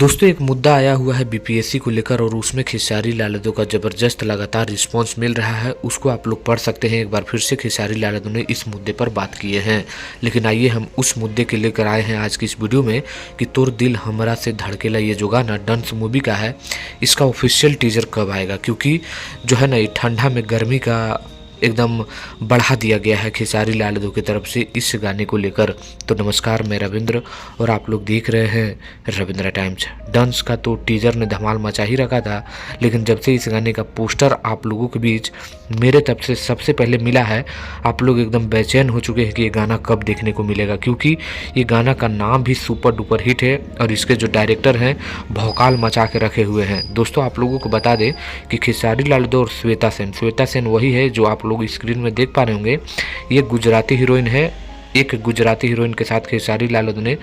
दोस्तों एक मुद्दा आया हुआ है बीपीएससी को लेकर और उसमें खेसारी लाल यादव का ज़बरदस्त लगातार रिस्पांस मिल रहा है। उसको आप लोग पढ़ सकते हैं। एक बार फिर से खेसारी लाल यादव ने इस मुद्दे पर बात किए हैं। लेकिन आइए हम उस मुद्दे के लेकर आए हैं आज की इस वीडियो में कि तोर दिल हमरा से धड़केला ये जो गाना डंस मूवी का है, इसका ऑफिशियल टीजर कब आएगा। क्योंकि जो है ना ये ठंडा में गर्मी का एकदम बढ़ा दिया गया है खेसारी लाल यादव की तरफ से इस गाने को लेकर। तो नमस्कार, मैं रविंद्र और आप लोग देख रहे हैं रविंद्र टाइम्स। डांस का तो टीजर ने धमाल मचा ही रखा था, लेकिन जब से इस गाने का पोस्टर आप लोगों के बीच मेरे तरफ से सबसे पहले मिला है, आप लोग एकदम बेचैन हो चुके हैं कि ये गाना कब देखने को मिलेगा। क्योंकि ये गाना का नाम भी सुपर डुपर हिट है और इसके जो डायरेक्टर हैं भौकाल मचा के रखे हुए हैं। दोस्तों आप लोगों को बता दें कि खेसारी लाल यादव और श्वेता सेन वही है जो आप लोग स्क्रीन में देख पा रहे होंगे। ये गुजराती हीरोइन है। एक गुजराती हीरोइन के साथ खेसारी लाल यादव ने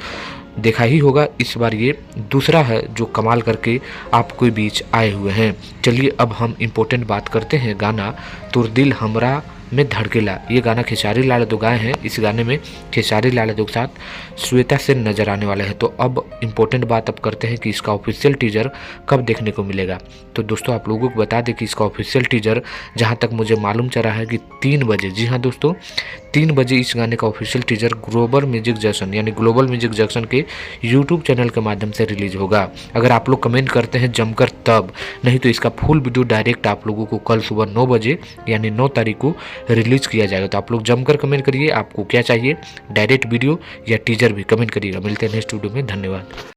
देखा ही होगा। इस बार ये दूसरा है जो कमाल करके आपके बीच आए हुए हैं। चलिए अब हम इम्पोर्टेंट बात करते हैं गाना तोर दिल हमरा में धड़केला। ये गाना खेसारी लाल यादव गाए हैं। इस गाने में खेसारी लाल यादव के साथ श्वेता सेन नजर आने वाले हैं। तो अब इम्पोर्टेंट बात अब करते हैं कि इसका ऑफिशियल टीजर कब देखने को मिलेगा। तो दोस्तों आप लोगों को बता दें कि इसका ऑफिशियल टीजर जहां तक मुझे मालूम चल रहा है कि 3 बजे, जी हाँ दोस्तों 3 बजे इस गाने का official teaser global music junction के यूट्यूब चैनल के माध्यम से रिलीज होगा। अगर आप लोग कमेंट करते हैं जमकर तब, नहीं तो इसका फुल वीडियो डायरेक्ट आप लोगों को कल सुबह 9 बजे यानी 9 तारीख को रिलीज किया जाएगा। तो आप लोग जमकर कमेंट करिए आपको क्या चाहिए, डायरेक्ट वीडियो या टीजर भी कमेंट करिएगा। मिलते हैं नेक्स्ट वीडियो में। धन्यवाद।